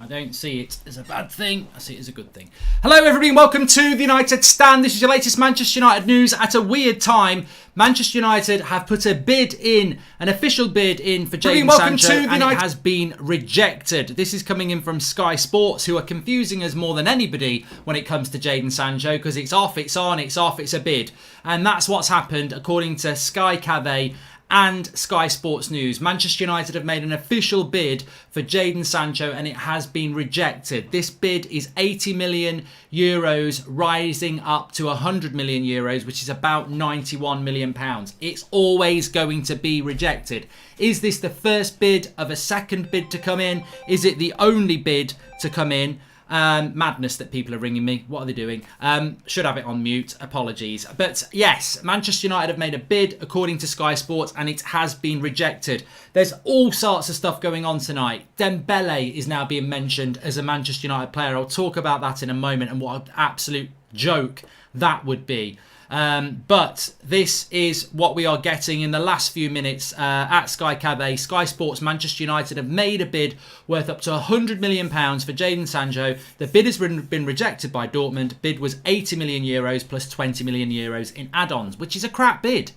I don't see it as a bad thing. I see it as a good thing. Hello, everybody, and welcome to the United Stand. This is your latest Manchester United news at a weird time. Manchester United have put a bid in, an official bid in for Jadon Sancho, and it has been rejected. This is coming in from Sky Sports, who are confusing us more than anybody when it comes to Jadon Sancho, because it's off, it's on, it's off, it's a bid. And that's what's happened, according to Sky Cafe and Sky Sports News. Manchester United have made an official bid for Jadon Sancho, and it has been rejected. This bid is 80 million euros, rising up to 100 million euros, which is about 91 million pounds. It's always going to be rejected. Is this the first bid of a second bid to come in? Is it the only bid to come in? Madness that people are ringing me. What are they doing? Should have it on mute. Apologies. But yes, Manchester United have made a bid according to Sky Sports, and it has been rejected. There's all sorts of stuff going on tonight. Dembele is now being mentioned as a Manchester United player. I'll talk about that in a moment and what an absolute joke that would be. But this is what we are getting in the last few minutes at Sky Cafe. Sky Sports Manchester United have made a bid worth up to £100 million for Jadon Sancho. The bid has been rejected by Dortmund. Bid was 80 million euros plus 20 million euros in add-ons, which is a crap bid.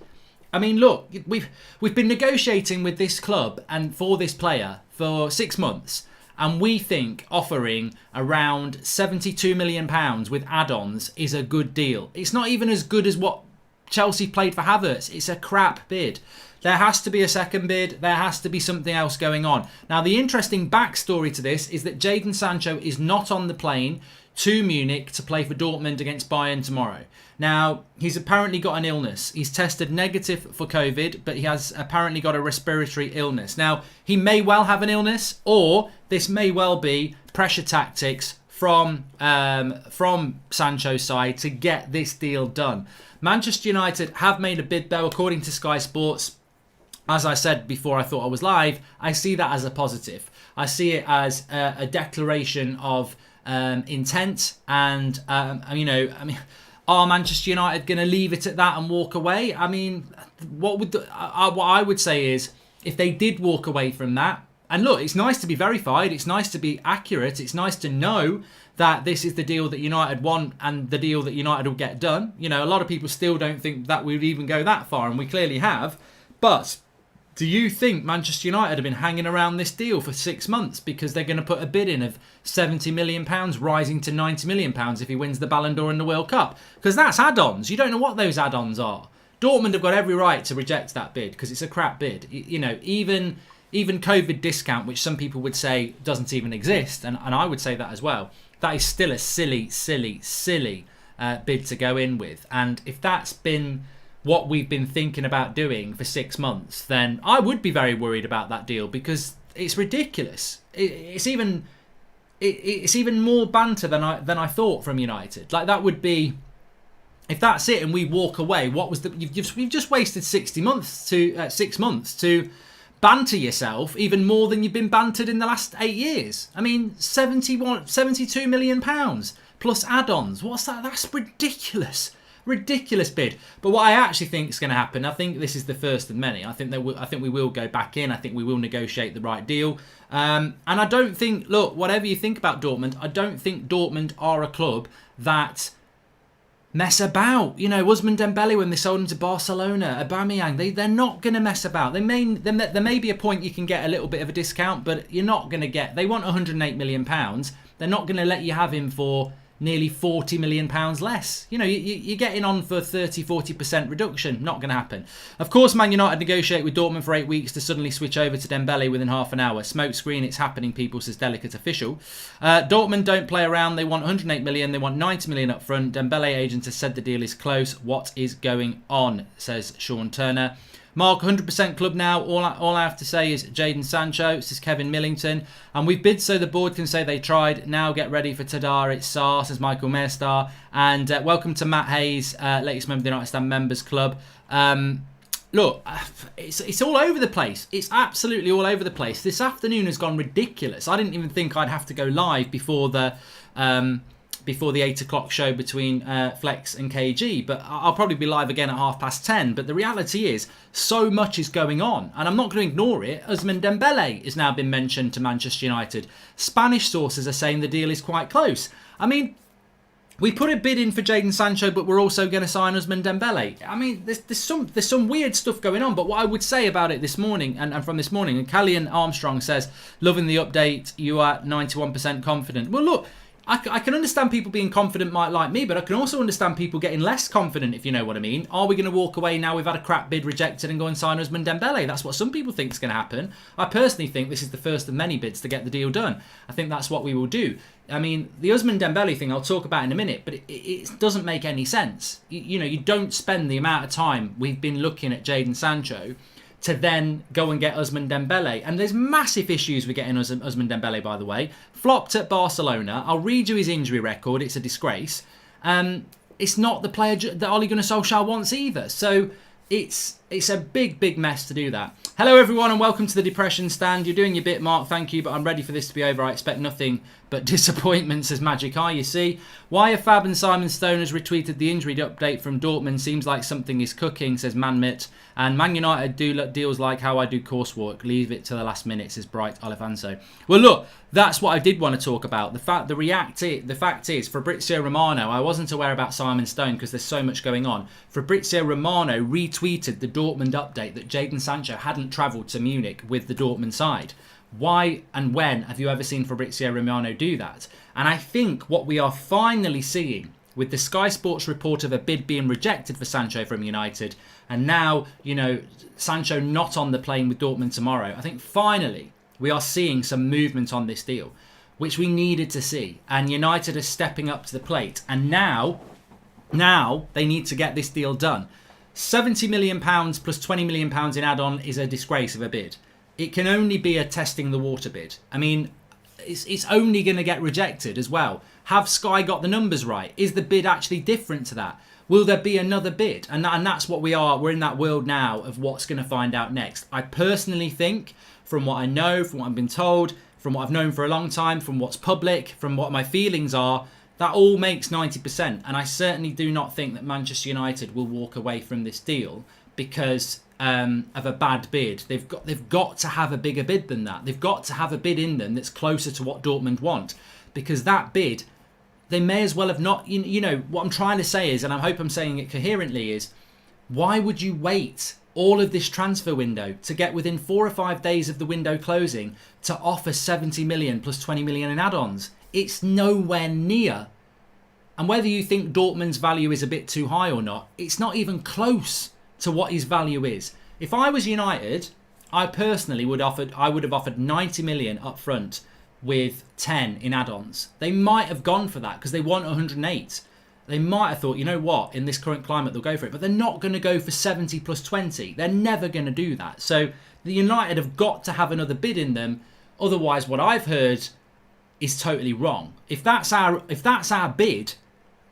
I mean, look, we've been negotiating with this club and for this player for 6 months. And we think offering around £72 million with add-ons is a good deal. It's not even as good as what Chelsea played for Havertz. It's a crap bid. There has to be a second bid. There has to be something else going on. Now, the interesting backstory to this is that Jadon Sancho is not on the plane to Munich to play for Dortmund against Bayern tomorrow. Now, he's apparently got an illness. He's tested negative for COVID, but he has apparently got a respiratory illness. Now, he may well have an illness, or this may well be pressure tactics from Sancho's side to get this deal done. Manchester United have made a bid, though, according to Sky Sports. As I said before I thought I was live, I see that as a positive. I see it as a declaration of intent, and are Manchester United going to leave it at that and walk away? I mean, what I would say is, if they did walk away from that, and look, it's nice to be verified, it's nice to be accurate, it's nice to know that this is the deal that United want and the deal that United will get done. You know, a lot of people still don't think that we would even go that far, and we clearly have. But do you think Manchester United have been hanging around this deal for 6 months because they're going to put a bid in of £70 million rising to £90 million if he wins the Ballon d'Or in the World Cup? Because that's add-ons. You don't know what those add-ons are. Dortmund have got every right to reject that bid because it's a crap bid. You know, even COVID discount, which some people would say doesn't even exist, and I would say that as well, that is still a silly bid to go in with. And if that's been what we've been thinking about doing for 6 months, then I would be very worried about that deal because it's ridiculous. It's even more banter than I thought from United. Like, that would be, if that's it and we walk away, what was we've just wasted 6 months to banter yourself even more than you've been bantered in the last 8 years. I mean, £72 million plus add-ons. What's that? That's ridiculous. Ridiculous bid. But what I actually think is going to happen, I think this is the first of many. I think we will go back in. I think we will negotiate the right deal. And I don't think, look, whatever you think about Dortmund, I don't think Dortmund are a club that mess about. You know, Usman Dembele, when they sold him to Barcelona, Aubameyang, they're not going to mess about. There may be a point you can get a little bit of a discount, but you're not going to get. They want £108 million. They're not going to let you have him for nearly £40 million less. You know, you're getting on for 30-40% reduction. Not going to happen. Of course, Man United negotiate with Dortmund for 8 weeks to suddenly switch over to Dembele within half an hour. Smoke screen, it's happening, people, says Delicate Official. Dortmund don't play around. They want £108 million. They want £90 million up front. Dembele agent has said the deal is close. What is going on, says Sean Turner. Mark, 100% club now. All I have to say is Jadon Sancho, says Kevin Millington. And we've bid so the board can say they tried. Now get ready for Tadar. It's SAR, says Michael Mairstar. And welcome to Matt Hayes, latest member of the United Stand Members Club. Look, it's all over the place. It's absolutely all over the place. This afternoon has gone ridiculous. I didn't even think I'd have to go live before the before the 8 o'clock show between Flex and KG, but I'll probably be live again at 10:30. But the reality is, so much is going on, and I'm not going to ignore it. Ousmane Dembele has now been mentioned to Manchester United. Spanish sources are saying the deal is quite close. I mean, we put a bid in for Jadon Sancho, but we're also going to sign Ousmane Dembele. I mean, there's some weird stuff going on. But what I would say about it this morning, and from this morning, and Callian Armstrong says, loving the update, you are 91% confident. Well, look, I can understand people being confident might like me, but I can also understand people getting less confident, if you know what I mean. Are we going to walk away now we've had a crap bid rejected and go and sign Ousmane Dembele? That's what some people think is going to happen. I personally think this is the first of many bids to get the deal done. I think that's what we will do. I mean, the Ousmane Dembele thing I'll talk about in a minute, but it doesn't make any sense. You know, you don't spend the amount of time we've been looking at Jadon Sancho to then go and get Ousmane Dembele. And there's massive issues with getting Ousmane Dembele, by the way. Flopped at Barcelona. I'll read you his injury record. It's a disgrace. It's not the player that Ole Gunnar Solskjaer wants either. So it's a big mess to do that. Hello, everyone, and welcome to the Depression Stand. You're doing your bit, Mark. Thank you, but I'm ready for this to be over. I expect nothing but disappointment, says Magic Eye, you see. Why have Fab and Simon Stone has retweeted the injury update from Dortmund? Seems like something is cooking, says Manmit. And Man United do deals like how I do coursework. Leave it to the last minute, says Bright Olivanzo. Well, look, that's what I did want to talk about. The fact is, Fabrizio Romano, I wasn't aware about Simon Stone because there's so much going on. Fabrizio Romano retweeted the Dortmund update that Jadon Sancho hadn't travelled to Munich with the Dortmund side. Why and when have you ever seen Fabrizio Romano do that? And I think what we are finally seeing with the Sky Sports report of a bid being rejected for Sancho from United, and now, you know, Sancho not on the plane with Dortmund tomorrow, I think finally we are seeing some movement on this deal, which we needed to see. And United are stepping up to the plate. And now they need to get this deal done. £70 million plus £20 million in add-on is a disgrace of a bid. It can only be a testing the water bid. I mean, it's only going to get rejected as well. Have Sky got the numbers right? Is the bid actually different to that? Will there be another bid? And that's what we are. We're in that world now of what's going to find out next. I personally think, from what I know, from what I've been told, from what I've known for a long time, from what's public, from what my feelings are, that all makes 90%. And I certainly do not think that Manchester United will walk away from this deal because of a bad bid. They've got to have a bigger bid than that. They've got to have a bid in them that's closer to what Dortmund want, because that bid, they may as well have not. You know what I'm trying to say is, and I hope I'm saying it coherently, is why would you wait all of this transfer window to get within 4 or 5 days of the window closing to offer 70 million plus 20 million in add-ons? It's nowhere near. And whether you think Dortmund's value is a bit too high or not, it's not even close to what his value is. If I was United, I personally would have offered 90 million up front with 10 in add-ons. They might have gone for that because they want 108. They might have thought, you know what, in this current climate they'll go for it, but they're not going to go for 70 plus 20. They're never going to do that. So the United have got to have another bid in them. Otherwise, what I've heard is totally wrong. If that's our bid,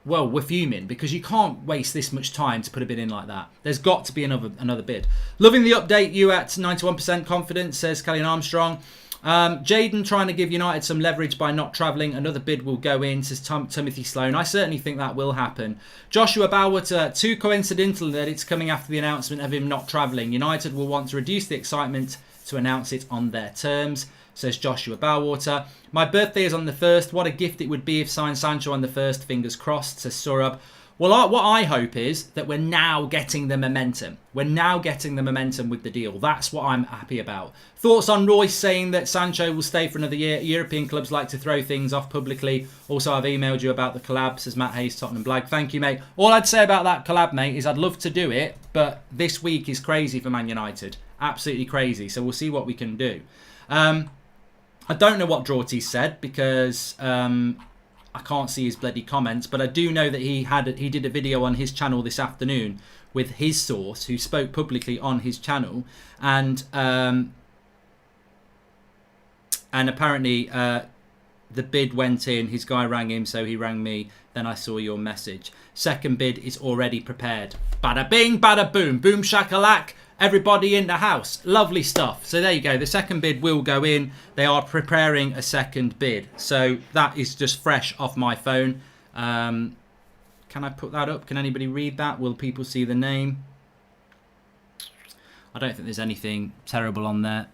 well, we're fuming, because you can't waste this much time to put a bid in like that. There's got to be another bid. Loving the update, you at 91% confidence, says Callian Armstrong. Jadon trying to give United some leverage by not travelling. Another bid will go in, says Timothy Sloan. I certainly think that will happen. Joshua Bowwater, too coincidental that it's coming after the announcement of him not travelling. United will want to reduce the excitement to announce it on their terms, says Joshua Bowwater. My birthday is on the 1st. What a gift it would be if signed Sancho on the 1st. Fingers crossed, says Surab. Well, what I hope is that we're now getting the momentum. We're now getting the momentum with the deal. That's what I'm happy about. Thoughts on Royce saying that Sancho will stay for another year? European clubs like to throw things off publicly. Also, I've emailed you about the collab, says Matt Hayes, Tottenham Blag. Thank you, mate. All I'd say about that collab, mate, is I'd love to do it, but this week is crazy for Man United. Absolutely crazy. So we'll see what we can do. I don't know what Drawty said because I can't see his bloody comments, but I do know that he did a video on his channel this afternoon with his source, who spoke publicly on his channel, and apparently the bid went in. His guy rang him, so he rang me. Then I saw your message. Second bid is already prepared. Bada bing, bada boom, boom shakalak. Everybody in the house. Lovely stuff. So there you go. The second bid will go in. They are preparing a second bid. So that is just fresh off my phone. Can I put that up? Can anybody read that? Will people see the name? I don't think there's anything terrible on there.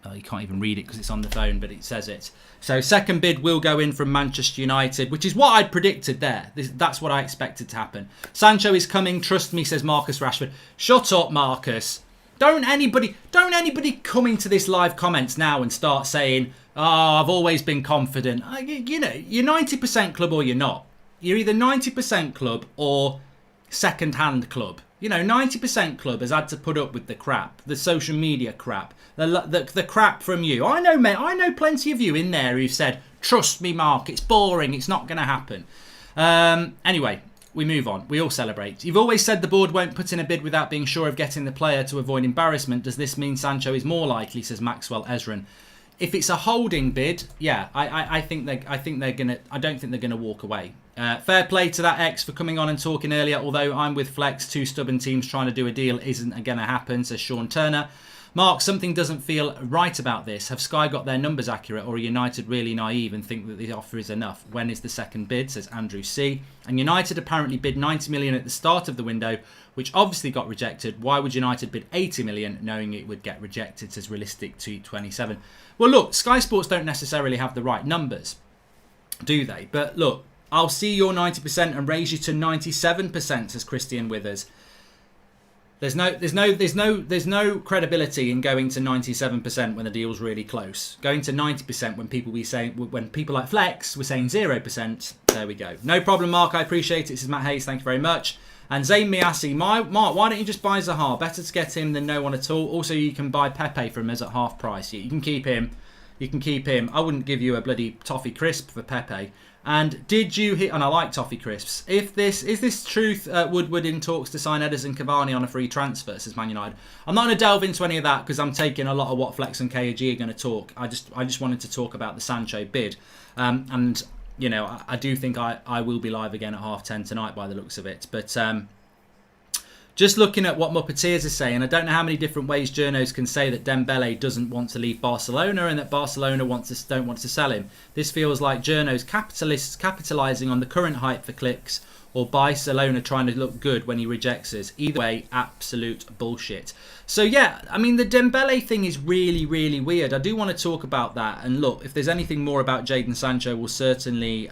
Oh, you can't even read it because it's on the phone, but it says it. So second bid will go in from Manchester United, which is what I'd predicted there. That's what I expected to happen. Sancho is coming, trust me, says Marcus Rashford. Shut up, Marcus. Don't anybody come into this live comments now and start saying, oh, I've always been confident. You know, you're 90% club or you're not. You're either 90% club or second-hand club. You know, 90% club has had to put up with the crap, the social media crap, the crap from you. I know, mate, I know plenty of you in there who've said, trust me, Mark, it's boring, it's not going to happen. Anyway, we move on. We all celebrate. You've always said the board won't put in a bid without being sure of getting the player to avoid embarrassment. Does this mean Sancho is more likely, says Maxwell Ezran? If it's a holding bid, yeah, I think they're gonna. I don't think they're gonna walk away. Fair play to that X for coming on and talking earlier. Although I'm with Flex, two stubborn teams trying to do a deal isn't gonna happen, says Sean Turner. Mark, something doesn't feel right about this. Have Sky got their numbers accurate, or are United really naive and think that the offer is enough? When is the second bid, says Andrew C. And United apparently bid 90 million at the start of the window, which obviously got rejected. Why would United bid 80 million knowing it would get rejected, says Realistic 227. Well, look, Sky Sports don't necessarily have the right numbers, do they? But look, I'll see your 90% and raise you to 97%, says Christian Withers. There's no credibility in going to 97% when the deal's really close. Going to 90% when people like Flex were saying 0%. There we go. No problem, Mark. I appreciate it. This is Matt Hayes. Thank you very much. And Zayn Miasi, Mark, why don't you just buy Zaha? Better to get him than no one at all. Also, you can buy Pepe from us at half price. You can keep him. You can keep him. I wouldn't give you a bloody toffee crisp for Pepe. And did you hit? And I like toffee crisps. Is this truth? Woodward in talks to sign Ederson Cavani on a free transfer, says Man United. I'm not going to delve into any of that because I'm taking a lot of what Flex and KG are going to talk. I just wanted to talk about the Sancho bid, and you know I do think I will be live again at 10:30 tonight by the looks of it. But just looking at what Muppeteers is saying, I don't know how many different ways journos can say that Dembele doesn't want to leave Barcelona and that Barcelona don't want to sell him. This feels like journos capitalising on the current hype for clicks, or Barcelona trying to look good when he rejects us. Either way, absolute bullshit. So yeah, I mean the Dembele thing is really, really weird. I do want to talk about that. And look, if there's anything more about Jadon Sancho, we'll certainly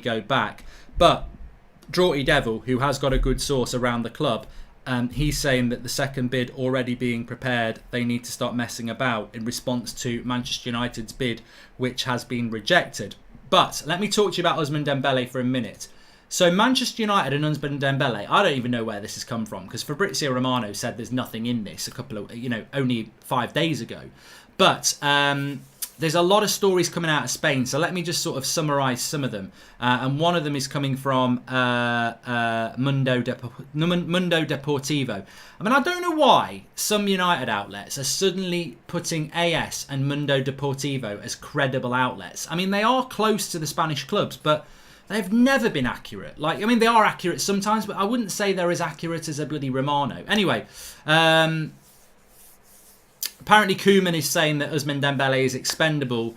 go back. But Draughty Devil, who has got a good source around the club, he's saying that the second bid already being prepared, they need to start messing about in response to Manchester United's bid, which has been rejected. But let me talk to you about Ousmane Dembele for a minute. So Manchester United and Ousmane Dembele, I don't even know where this has come from, because Fabrizio Romano said there's nothing in this only 5 days ago. But there's a lot of stories coming out of Spain, so let me just sort of summarise some of them. And one of them is coming from Mundo Deportivo. I mean, I don't know why some United outlets are suddenly putting AS and Mundo Deportivo as credible outlets. I mean, they are close to the Spanish clubs, but they've never been accurate. Like, I mean, they are accurate sometimes, but I wouldn't say they're as accurate as a bloody Romano. Anyway, apparently, Koeman is saying that Ousmane Dembele is expendable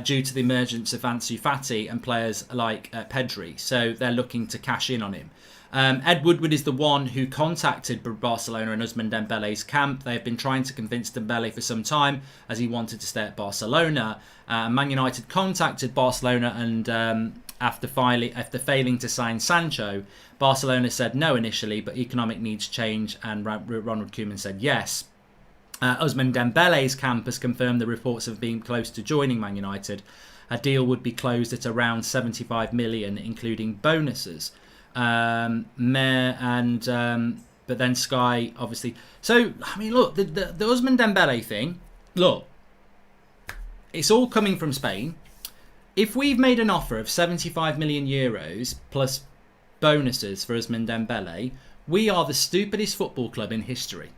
due to the emergence of Ansu Fati and players like Pedri. So they're looking to cash in on him. Ed Woodward is the one who contacted Barcelona and Ousmane Dembele's camp. They have been trying to convince Dembele for some time as he wanted to stay at Barcelona. Man United contacted Barcelona and after failing to sign Sancho, Barcelona said no initially, but economic needs change, and Ronald Koeman said yes. Ousmane Dembele's camp has confirmed the reports of being close to joining Man United. A deal would be closed at around 75 million, including bonuses. But then Sky, obviously. So, I mean, look, the Ousmane Dembele thing, look, it's all coming from Spain. If we've made an offer of 75 million euros plus bonuses for Ousmane Dembele, we are the stupidest football club in history.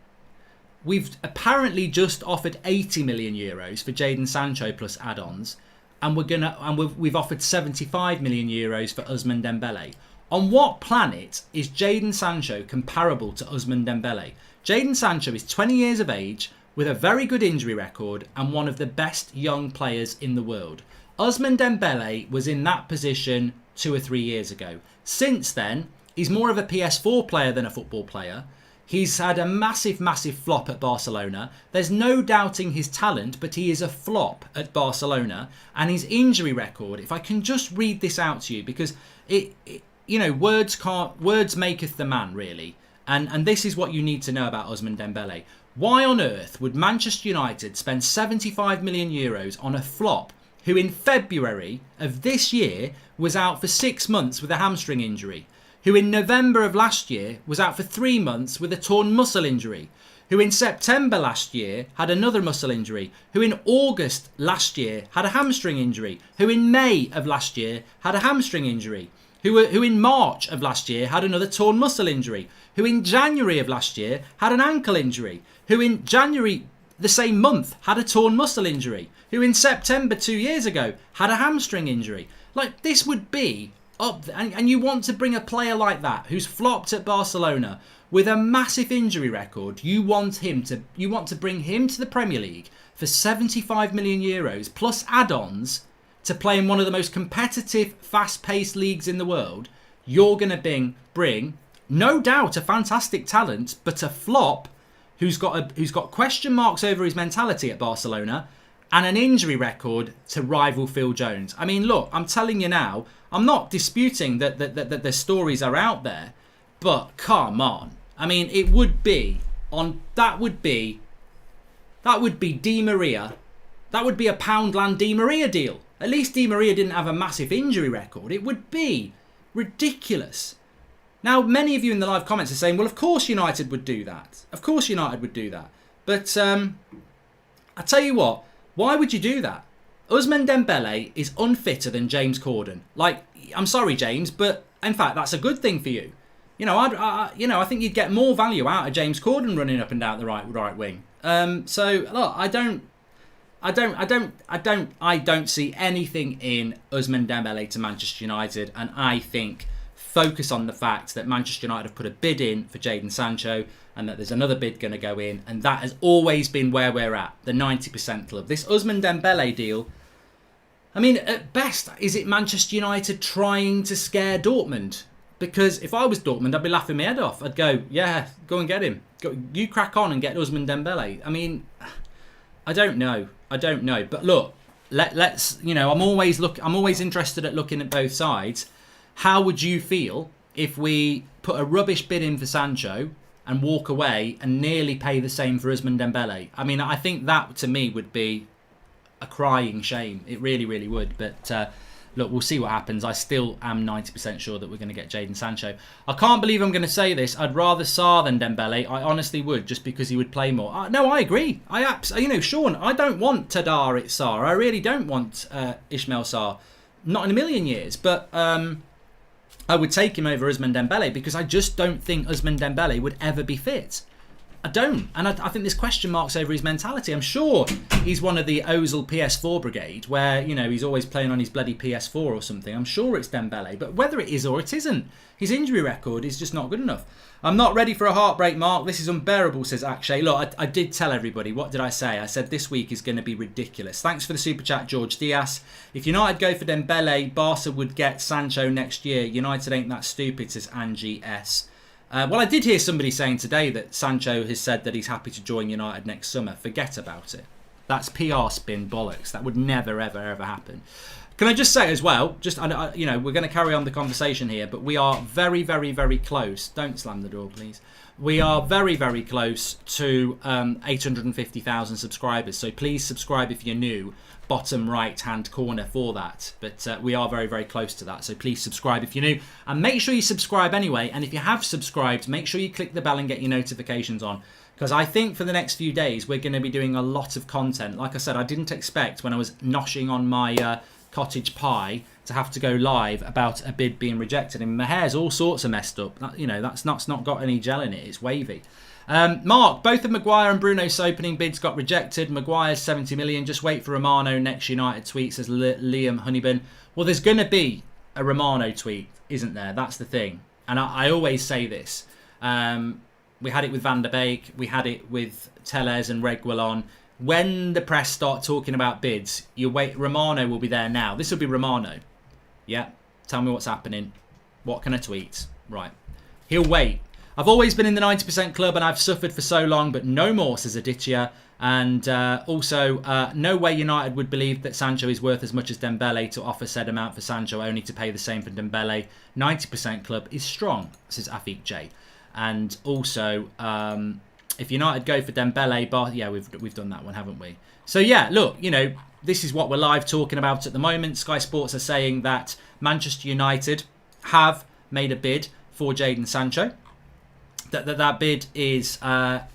We've apparently just offered 80 million euros for Jadon Sancho plus add-ons, and we've offered 75 million euros for Ousmane Dembele. On what planet is Jadon Sancho comparable to Ousmane Dembele? Jadon Sancho is 20 years of age with a very good injury record and one of the best young players in the world. Ousmane Dembele was in that position 2 or 3 years ago. Since then, he's more of a PS4 player than a football player. He's had a massive, massive flop at Barcelona. There's no doubting his talent, but he is a flop at Barcelona. And his injury record, if I can just read this out to you, because words maketh the man, really. And this is what you need to know about Ousmane Dembele. Why on earth would Manchester United spend 75 million euros on a flop who in February of this year was out for 6 months with a hamstring injury, who in November of last year was out for 3 months with a torn muscle injury, who in September last year had another muscle injury, who in August last year had a hamstring injury, who in May of last year had a hamstring injury, who in March of last year had another torn muscle injury, who in January of last year had an ankle injury, who in January the same month had a torn muscle injury, who in September 2 years ago had a hamstring injury. Like, this would be up there. And you want to bring a player like that who's flopped at Barcelona with a massive injury record. You want to bring him to the Premier League for 75 million euros plus add-ons to play in one of the most competitive, fast-paced leagues in the world. You're going to bring no doubt a fantastic talent, but a flop who's got question marks over his mentality at Barcelona and an injury record to rival Phil Jones. I mean, look, I'm telling you now, I'm not disputing that the stories are out there, but come on. I mean, that would be Di Maria. That would be a Poundland Di Maria deal. At least Di Maria didn't have a massive injury record. It would be ridiculous. Now, many of you in the live comments are saying, well, of course United would do that. Of course United would do that. But I tell you what, why would you do that? Ousmane Dembele is unfitter than James Corden. Like, I'm sorry, James, but in fact, that's a good thing for you. You know, I think you'd get more value out of James Corden running up and down the right wing. So look, I don't see anything in Ousmane Dembele to Manchester United, and I think focus on the fact that Manchester United have put a bid in for Jadon Sancho and that there's another bid going to go in, and that has always been where we're at, the 90% club. This Ousmane Dembele deal, I mean, at best, is it Manchester United trying to scare Dortmund? Because if I was Dortmund, I'd be laughing my head off. I'd go, yeah, go and get him. You crack on and get Ousmane Dembele. I mean, I don't know. But look, let's, I'm always interested at looking at both sides. How would you feel if we put a rubbish bid in for Sancho and walk away and nearly pay the same for Ousmane Dembele? I mean, I think that to me would be a crying shame. It really, really would. But look, we'll see what happens. I still am 90% sure that we're going to get Jadon Sancho. I can't believe I'm going to say this. I'd rather Sarr than Dembele. I honestly would, just because he would play more. No, I agree. Sean, I don't want Tadar at Sarr. I really don't want Ismail Sarr. Not in a million years. But I would take him over Ousmane Dembele because I just don't think Ousmane Dembele would ever be fit. I don't. And I think there's question marks over his mentality. I'm sure he's one of the Ozil PS4 brigade where, he's always playing on his bloody PS4 or something. I'm sure it's Dembele. But whether it is or it isn't, his injury record is just not good enough. I'm not ready for a heartbreak, Mark. This is unbearable, says Akshay. Look, I did tell everybody. What did I say? I said this week is going to be ridiculous. Thanks for the super chat, George Diaz. If United go for Dembele, Barca would get Sancho next year. United ain't that stupid, says Angie S. Well, I did hear somebody saying today that Sancho has said that he's happy to join United next summer. Forget about it. That's PR spin bollocks. That would never, ever, ever happen. Can I just say as well, we're going to carry on the conversation here, but we are very, very, very close. Don't slam the door, please. We are very, very close to 850,000 subscribers. So please subscribe if you're new. Bottom right-hand corner for that. But we are very, very close to that. So please subscribe if you're new. And make sure you subscribe anyway. And if you have subscribed, make sure you click the bell and get your notifications on. Because I think for the next few days, we're going to be doing a lot of content. Like I said, I didn't expect when I was noshing on my cottage pie to have to go live about a bid being rejected. And my hair's all sorts of messed up. That's not got any gel in it. It's wavy. Mark, both of Maguire and Bruno's opening bids got rejected. Maguire's 70 million. Just wait for Romano next United tweet, says Liam Honeybin. Well, there's going to be a Romano tweet, isn't there? That's the thing. And I always say this. We had it with Van der Beek. We had it with Tellez and Reguilon. when the press start talking about bids, you wait. Romano will be there now. This will be Romano. Yeah. Tell me what's happening. What can I tweet? Right. He'll wait. I've always been in the 90% club and I've suffered for so long, but no more, says Aditya. And also, no way United would believe that Sancho is worth as much as Dembele to offer said amount for Sancho, only to pay the same for Dembele. 90% club is strong, says Afik J. And also, if United go for Dembele, but yeah, we've done that one, haven't we? So yeah, look, you know, this is what we're live talking about at the moment. Sky Sports are saying that Manchester United have made a bid for Jadon Sancho. That bid is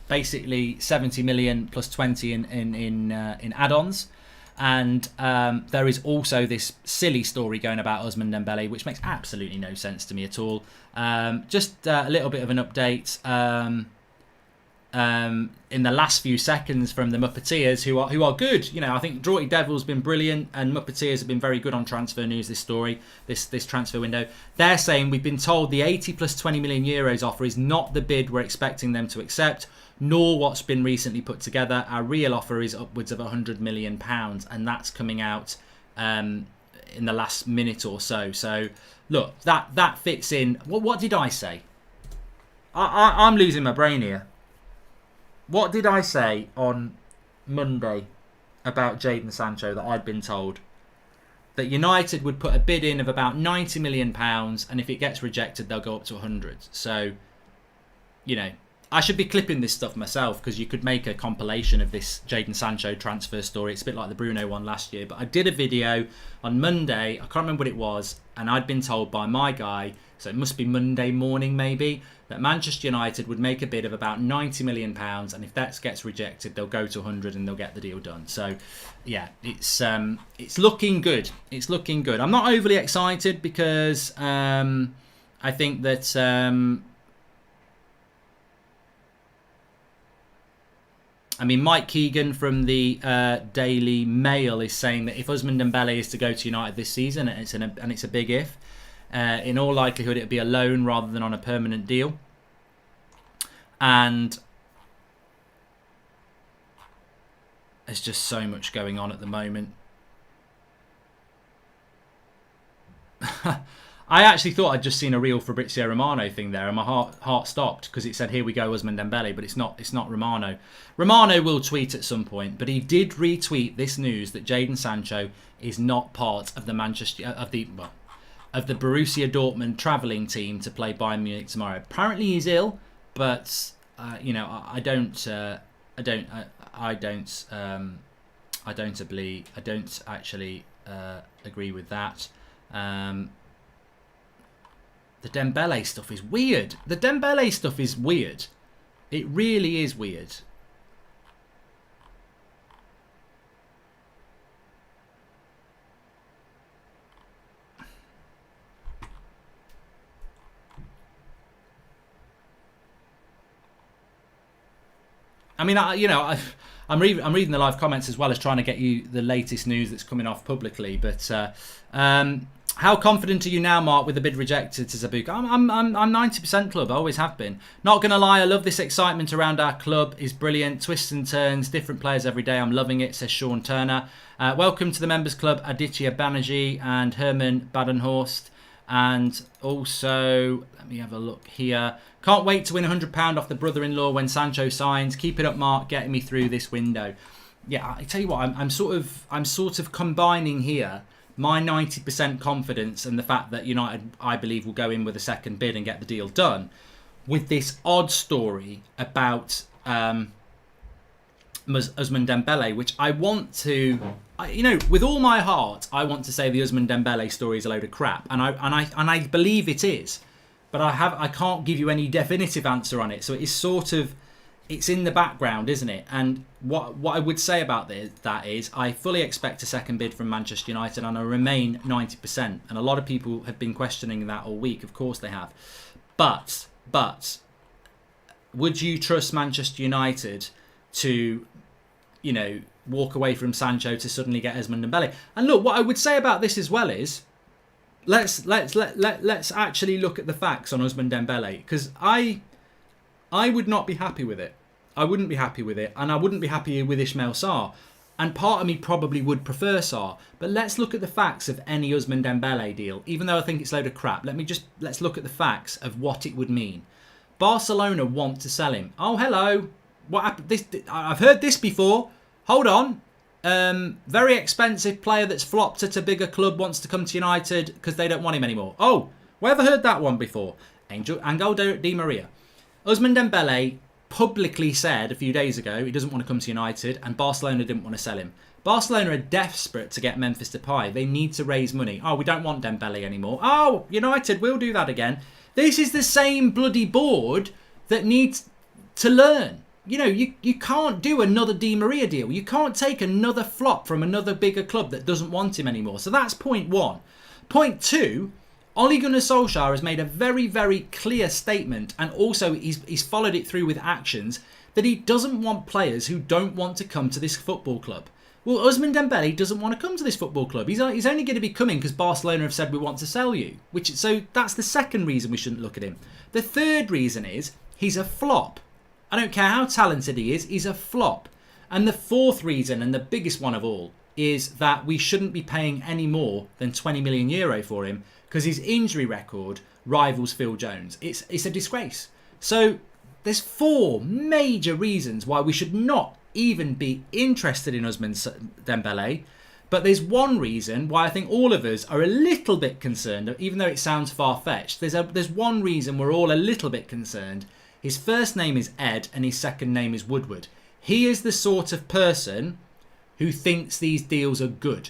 basically 70 million plus 20 in add-ons, and there is also this silly story going about Ousmane Dembele, which makes absolutely no sense to me at all. Just a little bit of an update in the last few seconds from the Muppeteers, who are good. You know, I think Draughty Devil's been brilliant, and Muppeteers have been very good on transfer news. This transfer window, they're saying we've been told the 80 plus 20 million euros offer is not the bid we're expecting them to accept, nor what's been recently put together. Our real offer is upwards of 100 million pounds, and that's coming out in the last minute or so. So look, that fits in. What did I say? I'm losing my brain here. What did I say on Monday about Jadon Sancho that I'd been told? That United would put a bid in of about £90 million, and if it gets rejected, they'll go up to 100. So, you know, I should be clipping this stuff myself, because you could make a compilation of this Jadon Sancho transfer story. It's a bit like the Bruno one last year. But I did a video on Monday, I can't remember what it was, and I'd been told by my guy, so it must be Monday morning maybe, that Manchester United would make a bid of about £90 million, and if that gets rejected, they'll go to 100 and they'll get the deal done. So, yeah, it's looking good. It's looking good. I'm not overly excited because I think that I mean, Mike Keegan from the Daily Mail is saying that if Ousmane Dembele is to go to United this season, and it's a big if, in all likelihood it'll be a loan rather than on a permanent deal. And there's just so much going on at the moment. I actually thought I'd just seen a real Fabrizio Romano thing there, and my heart stopped because it said, "Here we go, Ousmane Dembele," but it's not Romano. Romano will tweet at some point, but he did retweet this news that Jadon Sancho is not part of the Borussia Dortmund travelling team to play Bayern Munich tomorrow. Apparently he's ill, but you know, I don't actually agree with that. The Dembele stuff is weird. The Dembele stuff is weird. It really is weird. I mean, I'm reading the live comments as well as trying to get you the latest news that's coming off publicly. But how confident are you now, Mark, with the bid rejected to Zabuka? I'm 90% club. I always have been. Not gonna lie, I love this excitement around our club. It's brilliant. Twists and turns, different players every day. I'm loving it, says Sean Turner. Welcome to the members club, Aditya Banerjee and Herman Badenhorst. And also, let me have a look here. Can't wait to win £100 off the brother-in-law when Sancho signs. Keep it up, Mark. Getting me through this window. Yeah, I tell you what, I'm sort of combining here my 90% confidence and the fact that United, I believe, will go in with a second bid and get the deal done, with this odd story about Ousmane Dembele, which I want to, with all my heart, I want to say the Ousmane Dembele story is a load of crap, and I believe it is, but I can't give you any definitive answer on it. So it's in the background, isn't it? And what I would say about that is I fully expect a second bid from Manchester United, and I remain 90%. And a lot of people have been questioning that all week. Of course they have. But would you trust Manchester United to, walk away from Sancho to suddenly get Ousmane Dembele? And look, what I would say about this as well is let's actually look at the facts on Ousmane Dembele, because I would not be happy with it. I wouldn't be happy with it. And I wouldn't be happy with Ismail Sarr. And part of me probably would prefer Sarr. But let's look at the facts of any Ousmane Dembele deal. Even though I think it's a load of crap, let's look at the facts of what it would mean. Barcelona want to sell him. Oh, hello. What happened? I've heard this before. Hold on. Very expensive player that's flopped at a bigger club wants to come to United because they don't want him anymore. Oh, where have I heard that one before? Angel Di Maria. Ousmane Dembele publicly said a few days ago he doesn't want to come to United, and Barcelona didn't want to sell him. Barcelona are desperate to get Memphis Depay. They need to raise money. Oh, we don't want Dembele anymore. Oh, United will do that again. This is the same bloody board that needs to learn. You know, you can't do another Di Maria deal. You can't take another flop from another bigger club that doesn't want him anymore. So that's point one. Point two, Ole Gunnar Solskjaer has made a very, very clear statement, and also he's followed it through with actions, that he doesn't want players who don't want to come to this football club. Well, Ousmane Dembele doesn't want to come to this football club. He's only going to be coming because Barcelona have said we want to sell you. So that's the second reason we shouldn't look at him. The third reason is he's a flop. I don't care how talented he is, he's a flop. And the fourth reason, and the biggest one of all, is that we shouldn't be paying any more than €20 million for him, because his injury record rivals Phil Jones. It's a disgrace. So there's four major reasons why we should not even be interested in Ousmane Dembele. But there's one reason why I think all of us are a little bit concerned, even though it sounds far-fetched. There's one reason we're all a little bit concerned. His first name is Ed and his second name is Woodward. He is the sort of person who thinks these deals are good,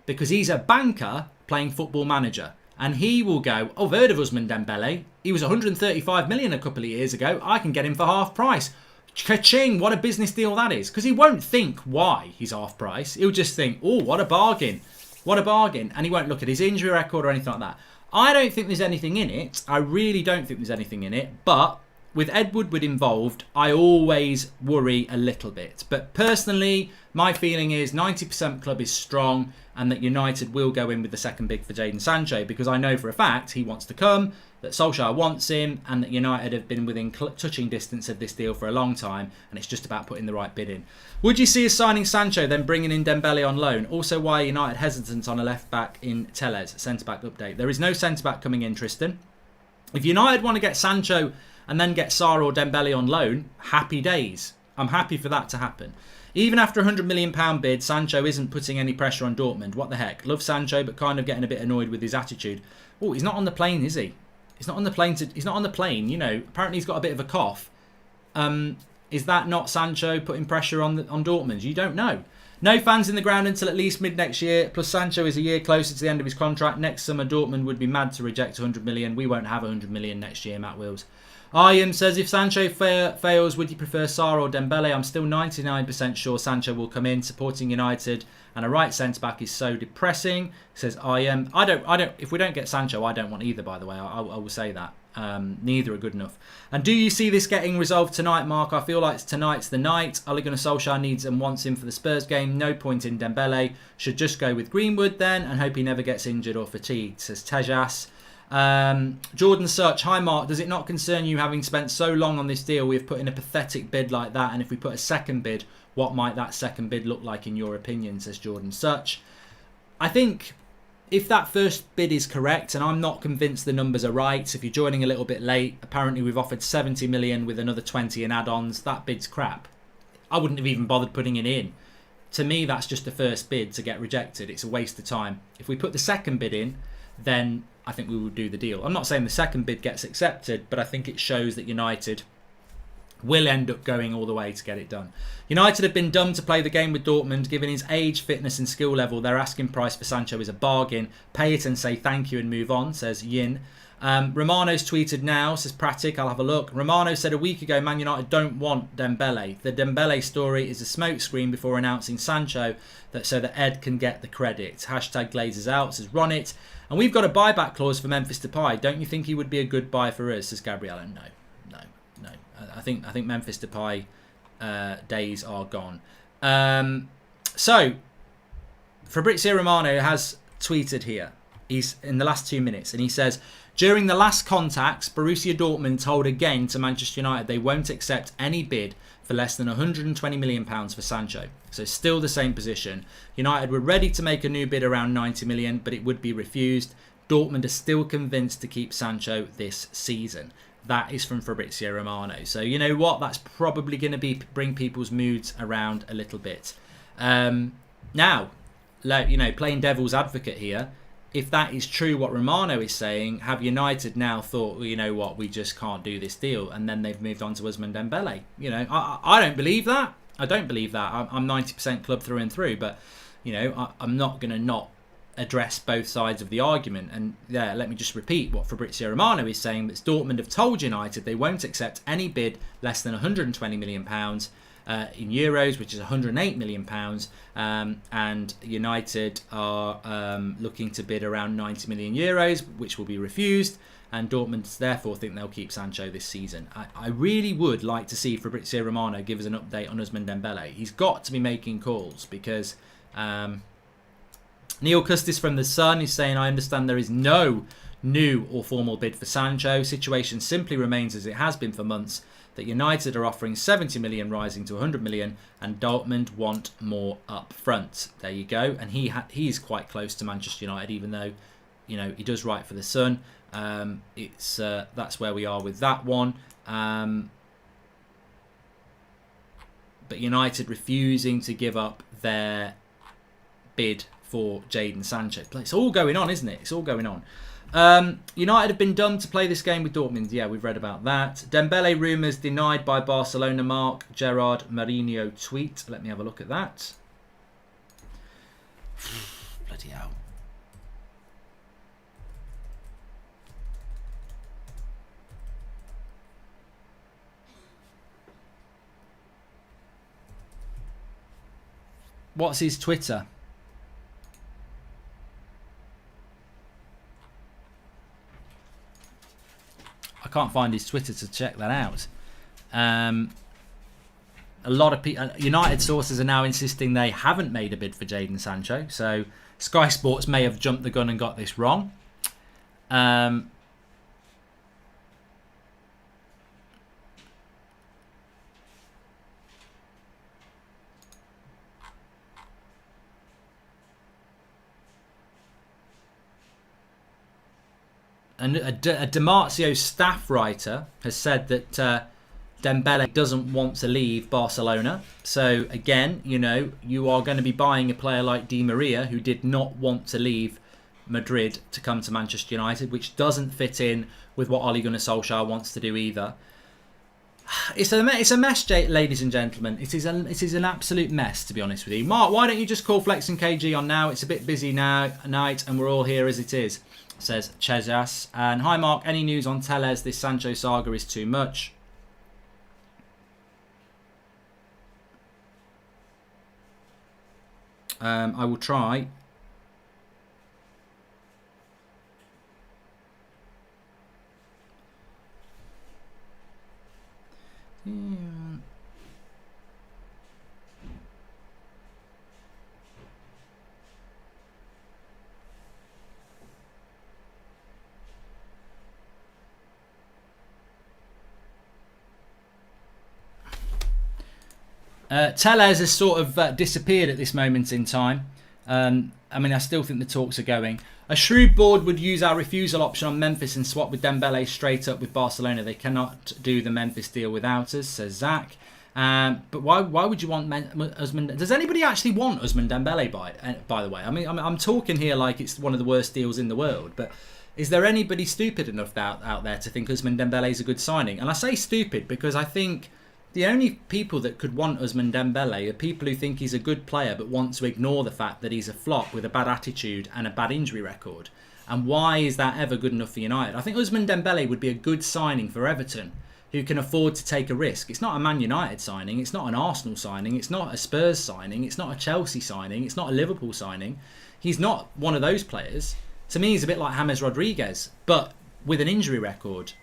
because he's a banker playing Football Manager. And he will go, oh, I've heard of Ousmane Dembele. He was 135 million a couple of years ago. I can get him for half price. Ka-ching, what a business deal that is. Because he won't think why he's half price. He'll just think, oh, what a bargain. What a bargain. And he won't look at his injury record or anything like that. I don't think there's anything in it. I really don't think there's anything in it. But with Ed Woodward involved, I always worry a little bit. But personally, my feeling is 90% club is strong, and that United will go in with the second bid for Jadon Sancho, because I know for a fact he wants to come, that Solskjaer wants him, and that United have been within touching distance of this deal for a long time, and it's just about putting the right bid in. Would you see us signing Sancho, then bringing in Dembele on loan? Also, why are United hesitant on a left-back in Tellez? Centre-back update. There is no centre-back coming in, Tristan. If United want to get Sancho and then get Sarr or Dembele on loan, happy days. I'm happy for that to happen. Even after a £100 million bid, Sancho isn't putting any pressure on Dortmund. What the heck? Love Sancho, but kind of getting a bit annoyed with his attitude. Oh, he's not on the plane, is he? He's not on the plane. He's not on the plane. You know, apparently he's got a bit of a cough. Is that not Sancho putting pressure on Dortmund? You don't know. No fans in the ground until at least mid next year. Plus Sancho is a year closer to the end of his contract. Next summer, Dortmund would be mad to reject 100 million. We won't have 100 million next year, Matt Wills. Ian says, if Sancho fails, would you prefer Sarr or Dembele? I'm still 99% sure Sancho will come in. Supporting United and a right centre-back is so depressing, says Ian. I don't. If we don't get Sancho, I don't want either, by the way. I will say that. Neither are good enough. And do you see this getting resolved tonight, Mark? I feel like tonight's the night. Ole Gunnar Solskjaer needs and wants him for the Spurs game. No point in Dembele. Should just go with Greenwood then and hope he never gets injured or fatigued, says Tejas. Jordan Such, hi Mark, does it not concern you, having spent so long on this deal, we've put in a pathetic bid like that, and if we put a second bid, what might that second bid look like in your opinion, says Jordan Such. I think if that first bid is correct, and I'm not convinced the numbers are right, so if you're joining a little bit late, apparently we've offered 70 million with another 20 in add-ons, that bid's crap. I wouldn't have even bothered putting it in. To me, that's just the first bid to get rejected. It's a waste of time. If we put the second bid in, then I think we would do the deal. I'm not saying the second bid gets accepted, but I think it shows that United will end up going all the way to get it done. United have been dumb to play the game with Dortmund. Given his age, fitness and skill level, their asking price for Sancho is a bargain. Pay it and say thank you and move on, says Yin. Romano's tweeted now, says Pratic, I'll have a look. Romano said a week ago Man United don't want Dembele. The Dembele story is a smokescreen before announcing Sancho, so that Ed can get the credit. Hashtag Glazers out, says Ronit. And we've got a buyback clause for Memphis Depay. Don't you think he would be a good buy for us, says Gabriella? No. I think Memphis Depay days are gone. So Fabrizio Romano has tweeted here. He's in the last 2 minutes, and he says, during the last contacts, Borussia Dortmund told again to Manchester United they won't accept any bid for less than £120 million for Sancho. So still the same position. United were ready to make a new bid around 90 million, but it would be refused. Dortmund are still convinced to keep Sancho this season. That is from Fabrizio Romano. So you know what? That's probably going to bring people's moods around a little bit. Now, playing devil's advocate here, if that is true what Romano is saying, have United now thought, well, you know what, we just can't do this deal, and then they've moved on to Ousmane Dembele? I don't believe that. I don't believe that. I'm 90% club through and through, but I'm not going to not address both sides of the argument. And yeah, let me just repeat what Fabrizio Romano is saying, that Dortmund have told United they won't accept any bid less than £120 million in euros, which is £108 million, and United are looking to bid around 90 million euros, which will be refused, and Dortmund therefore think they'll keep Sancho this season. I really would like to see Fabrizio Romano give us an update on Ousmane Dembele. He's got to be making calls, because Neil Custis from The Sun is saying, I understand there is no new or formal bid for Sancho. Situation simply remains as it has been for months, that United are offering 70 million rising to 100 million, and Dortmund want more up front. There you go. And he's quite close to Manchester United, even though he does write for The Sun. That's where we are with that one. But United refusing to give up their bid for Jadon Sancho. It's all going on, isn't it? It's all going on. United have been dumb to play this game with Dortmund. Yeah, we've read about that. Dembele rumours denied by Barcelona. Mark Gerard Mourinho tweet. Let me have a look at that. Bloody hell. What's his Twitter? I can't find his Twitter to check that out. A lot of people, United sources are now insisting they haven't made a bid for Jadon Sancho. So Sky Sports may have jumped the gun and got this wrong. And a DiMarzio staff writer has said that Dembele doesn't want to leave Barcelona. So again, you are going to be buying a player like Di Maria, who did not want to leave Madrid to come to Manchester United, which doesn't fit in with what Ole Gunnar Solskjaer wants to do either. It's a mess, ladies and gentlemen. It is an absolute mess, to be honest with you. Mark, why don't you just call Flex and KG on now? It's a bit busy now night, and we're all here as it is, says Chejas. And hi Mark, any news on Tellez? This Sancho saga is too much. I will try. Tellez has sort of disappeared at this moment in time. I still think the talks are going. A shrewd board would use our refusal option on Memphis and swap with Dembele straight up with Barcelona. They cannot do the Memphis deal without us, says Zach. But why would you want Ousmane? Does anybody actually want Ousmane Dembele by the way? I'm talking here like it's one of the worst deals in the world, but is there anybody stupid enough out there to think Ousmane Dembele is a good signing? And I say stupid because I think the only people that could want Ousmane Dembele are people who think he's a good player but want to ignore the fact that he's a flop with a bad attitude and a bad injury record. And why is that ever good enough for United? I think Ousmane Dembele would be a good signing for Everton, who can afford to take a risk. It's not a Man United signing, it's not an Arsenal signing, it's not a Spurs signing, it's not a Chelsea signing, it's not a Liverpool signing. He's not one of those players. To me, he's a bit like James Rodriguez, but with an injury record.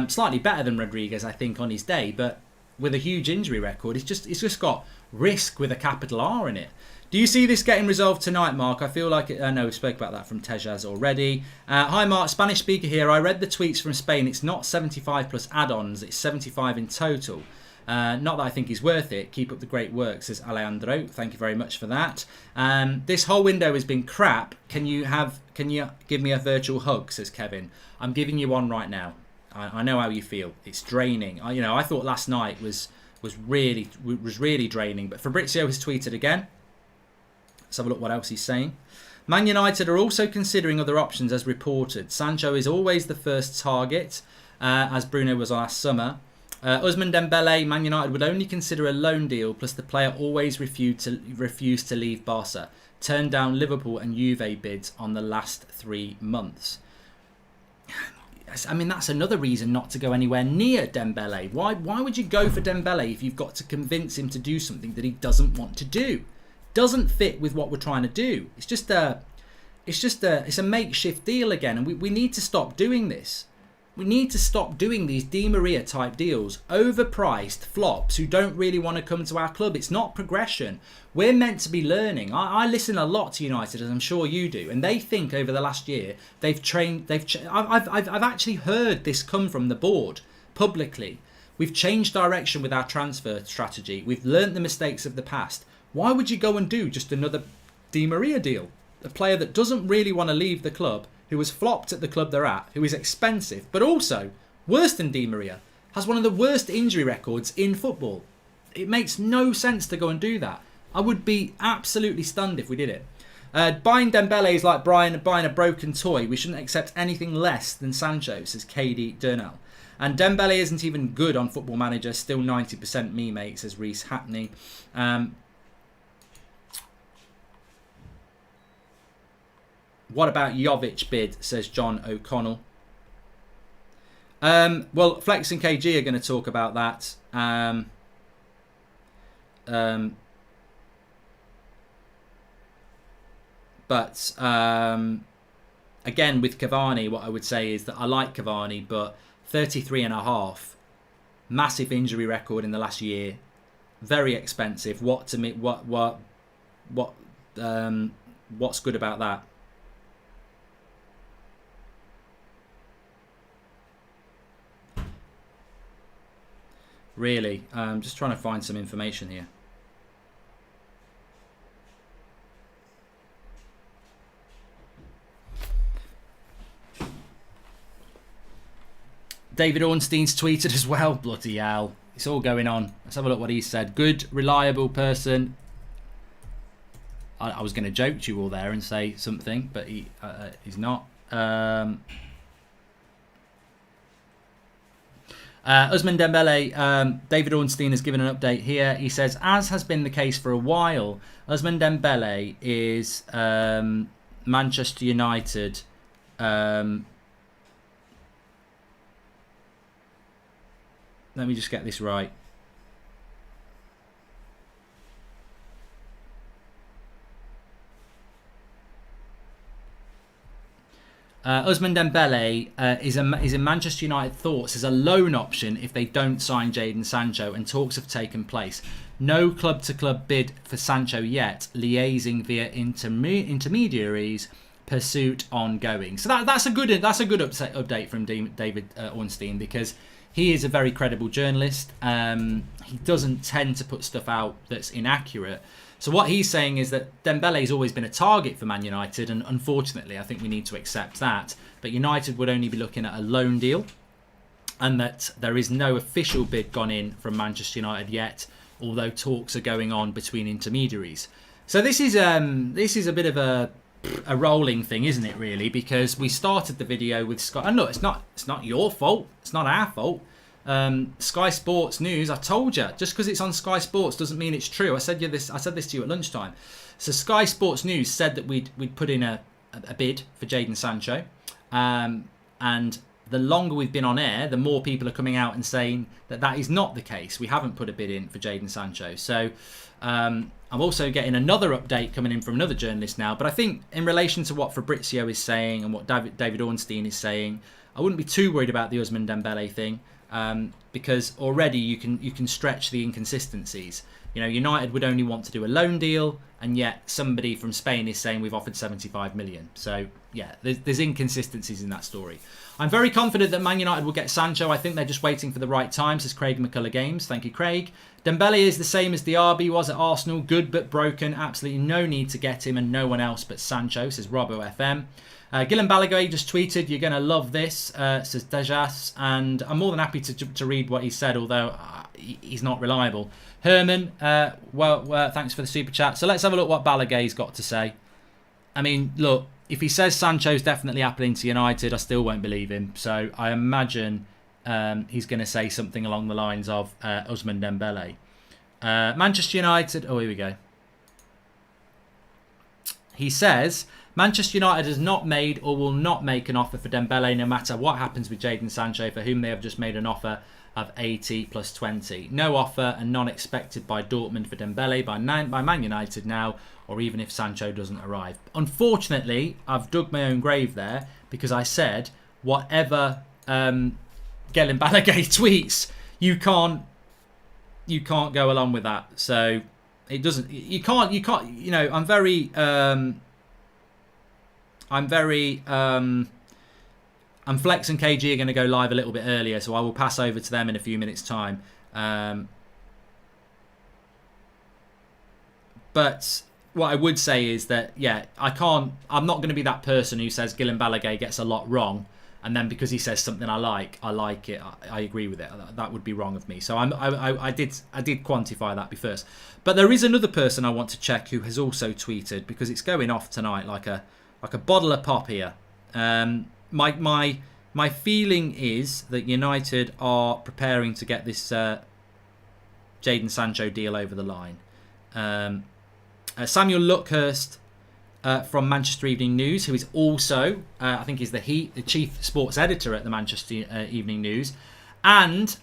Slightly better than Rodriguez, I think, on his day, but with a huge injury record. It's just got risk with a capital R in it. Do you see this getting resolved tonight, Mark? I feel like it. I know we spoke about that from Tejas already. Hi, Mark. Spanish speaker here. I read the tweets from Spain. It's not 75 plus add-ons. It's 75 in total. Not that I think he's worth it. Keep up the great work, says Alejandro. Thank you very much for that. This whole window has been crap. Can you give me a virtual hug, says Kevin. I'm giving you one right now. I know how you feel. It's draining. I thought last night was really draining. But Fabrizio has tweeted again. Let's have a look what else he's saying. Man United are also considering other options as reported. Sancho is always the first target, as Bruno was last summer. Ousmane Dembele, Man United would only consider a loan deal, plus the player always refused to leave Barca. Turned down Liverpool and Juve bids on the last 3 months. I mean, that's another reason not to go anywhere near Dembele. Why would you go for Dembele if you've got to convince him to do something that he doesn't want to do? Doesn't fit with what we're trying to do. It's a makeshift deal again, and we need to stop doing this. We need to stop doing these Di Maria type deals, overpriced flops who don't really want to come to our club. It's not progression. We're meant to be learning. I listen a lot to United, as I'm sure you do, and they think over the last year I've actually heard this come from the board publicly. We've changed direction with our transfer strategy. We've learnt the mistakes of the past. Why would you go and do just another Di Maria deal? A player that doesn't really want to leave the club, who has flopped at the club they're at, who is expensive, but also, worse than Di Maria, has one of the worst injury records in football. It makes no sense to go and do that. I would be absolutely stunned if we did it. Buying Dembele is like buying a broken toy. We shouldn't accept anything less than Sancho, says KD Durnell. And Dembele isn't even good on Football Manager, still 90% me, mate, says Reese Hackney. What about Jovic bid, says John O'Connell. Well, Flex and KG are going to talk about that. But again, with Cavani, what I would say is that I like Cavani, but 33.5, massive injury record in the last year, very expensive. What's good about that? Really, I'm just trying to find some information here. David Ornstein's tweeted as well. Bloody hell. It's all going on. Let's have a look what he said. Good, reliable person. I was going to joke to you all there and say something, but he's not. Ousmane Dembele, David Ornstein has given an update here. He says, as has been the case for a while, Ousmane Dembele is Manchester United. Let me just get this right. Ousmane Dembele is in Manchester United thoughts as a loan option if they don't sign Jadon Sancho, and talks have taken place. No club-to-club bid for Sancho yet, liaising via intermediaries, pursuit ongoing. So that's a good update from David Ornstein, because he is a very credible journalist. He doesn't tend to put stuff out that's inaccurate. So what he's saying is that Dembele's always been a target for Man United, and unfortunately I think we need to accept that. But United would only be looking at a loan deal, and that there is no official bid gone in from Manchester United yet, although talks are going on between intermediaries. So this is a bit of a rolling thing, isn't it, really? Because we started the video with Sky, and look, it's not your fault, it's not our fault. Sky Sports News, I told you, just because it's on Sky Sports doesn't mean it's true. I said this to you at lunchtime. So Sky Sports News said that we'd put in a bid for Jadon Sancho, and the longer we've been on air, the more people are coming out and saying that is not the case. We haven't put a bid in for Jadon Sancho. So I'm also getting another update coming in from another journalist now. But I think in relation to what Fabrizio is saying and what David Ornstein is saying, I wouldn't be too worried about the Ousmane Dembele thing. because already you can stretch the inconsistencies. United would only want to do a loan deal, and yet somebody from Spain is saying we've offered 75 million. So yeah, there's inconsistencies in that story. I'm very confident that Man United will get Sancho. I think they're just waiting for the right time, says Craig McCullough Games. Thank you, Craig. Dembele is the same as Diaby was at Arsenal. Good but broken. Absolutely no need to get him and no one else but Sancho, says Robbo FM. Guillem Balaguer just tweeted, "You're going to love this," says Dejas. And I'm more than happy to read what he said, although he's not reliable. Herman, thanks for the super chat. So let's have a look what Balaguer's got to say. I mean, look, if he says Sancho's definitely happening to United, I still won't believe him. So I imagine he's going to say something along the lines of Ousmane Dembele. Manchester United, oh, here we go. He says, Manchester United has not made or will not make an offer for Dembele no matter what happens with Jadon Sancho, for whom they have just made an offer of 80 plus 20. No offer and none expected by Dortmund for Dembele, by Man United now, or even if Sancho doesn't arrive. Unfortunately, I've dug my own grave there, because I said whatever Guillem Balaguer tweets, you can't go along with that. So it doesn't. You can't. I'm Flex and KG are going to go live a little bit earlier, so I will pass over to them in a few minutes' time. But what I would say is that, yeah, I'm not going to be that person who says Guillem Balaguer gets a lot wrong, and then because he says something I like it, I agree with it. That would be wrong of me. So I did quantify that first. But there is another person I want to check who has also tweeted, because it's going off tonight like a bottle of pop here. My feeling is that United are preparing to get this Jadon Sancho deal over the line. Samuel Luckhurst from Manchester Evening News, who is also, I think, is the chief sports editor at the Manchester Evening News, and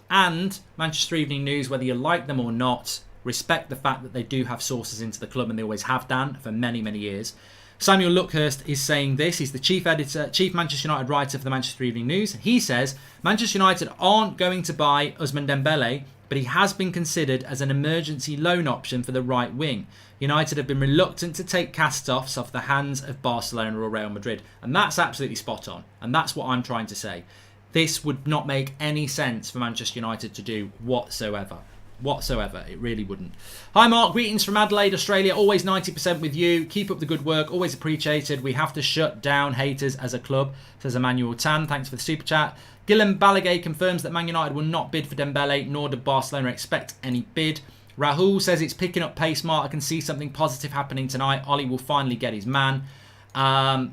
Manchester Evening News, whether you like them or not, respect the fact that they do have sources into the club, and they always have done for many, many years. Samuel Luckhurst is saying this. He's the chief Manchester United writer for the Manchester Evening News. He says, Manchester United aren't going to buy Ousmane Dembele, but he has been considered as an emergency loan option for the right wing. United have been reluctant to take cast-offs off the hands of Barcelona or Real Madrid. And that's absolutely spot on. And that's what I'm trying to say. This would not make any sense for Manchester United to do whatsoever. It really wouldn't. Hi Mark, greetings from Adelaide, Australia. Always 90% with you. Keep up the good work. Always appreciated. We have to shut down haters as a club, says Emmanuel Tan. Thanks for the super chat. Guillem Balaguer confirms that Man United will not bid for Dembele, nor did Barcelona expect any bid. Rahul says it's picking up pace, Mark. I can see something positive happening tonight. Ollie will finally get his man.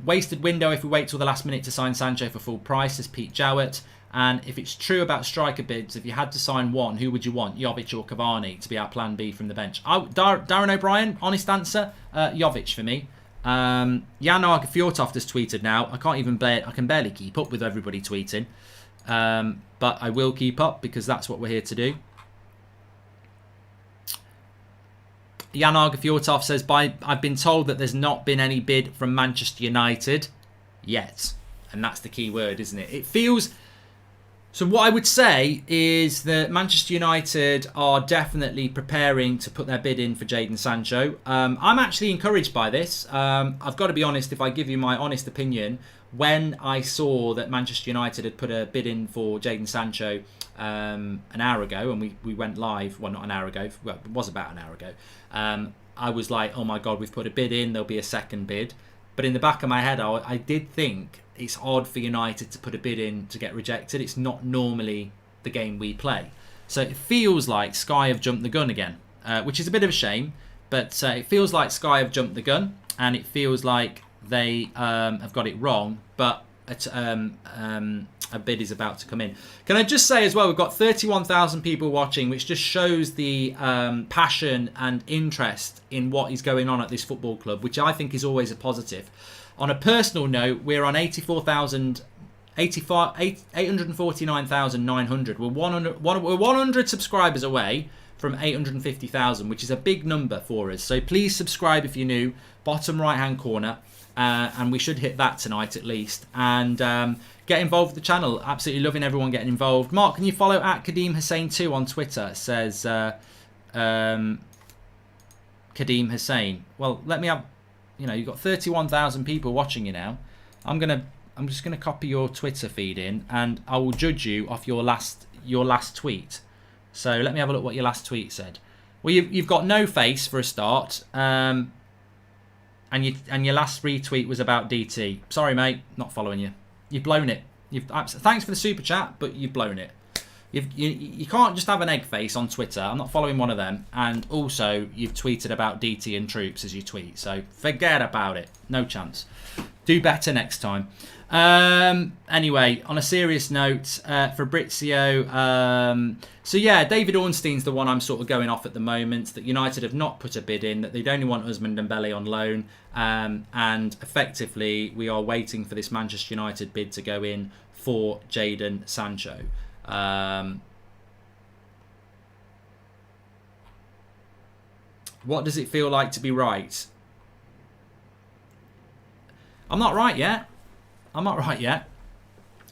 Wasted window if we wait till the last minute to sign Sancho for full price, says Pete Jowett. And if it's true about striker bids, if you had to sign one, who would you want? Jovic or Cavani to be our plan B from the bench? Darren O'Brien, honest answer, Jovic for me. Jan Fjortoft has tweeted now. I can barely keep up with everybody tweeting. But I will keep up because that's what we're here to do. Jan Fjortoft says, I've been told that there's not been any bid from Manchester United yet. And that's the key word, isn't it? It feels... So what I would say is that Manchester United are definitely preparing to put their bid in for Jadon Sancho. I'm actually encouraged by this. I've got to be honest, if I give you my honest opinion, when I saw that Manchester United had put a bid in for Jadon Sancho an hour ago, and we went live, well, not an hour ago, well, it was about an hour ago, I was like, oh my God, we've put a bid in, there'll be a second bid. But in the back of my head, I did think it's odd for United to put a bid in to get rejected. It's not normally the game we play. So it feels like Sky have jumped the gun again, which is a bit of a shame. But it feels like Sky have jumped the gun, and it feels like they have got it wrong. But a bid is about to come in. Can I just say as well, we've got 31,000 people watching, which just shows the passion and interest in what is going on at this football club, which I think is always a positive. On a personal note, we're on 849,900. We're 100 subscribers away from 850,000, which is a big number for us. So please subscribe if you're new. Bottom right-hand corner. and we should hit that tonight at least. And get involved with the channel. Absolutely loving everyone getting involved. Mark, can you follow at Kadeem Hussein 2 on Twitter? Says Kadeem Hussein. Well, let me have. You know, you've got 31,000 people watching you now. I'm just gonna copy your Twitter feed in, and I will judge you off your last tweet. So let me have a look what your last tweet said. Well, you've got no face for a start, and your last retweet was about DT. Sorry, mate, not following you. You've blown it. Thanks for the super chat, but you've blown it. You can't just have an egg face on Twitter. I'm not following one of them. And also, you've tweeted about DT and troops as you tweet. So forget about it. No chance. Do better next time. Anyway, on a serious note, Fabrizio. So yeah, David Ornstein's the one I'm sort of going off at the moment. That United have not put a bid in. That they'd only want Ousmane Dembele on loan. And effectively, we are waiting for this Manchester United bid to go in for Jadon Sancho. What does it feel like to be right? I'm not right yet.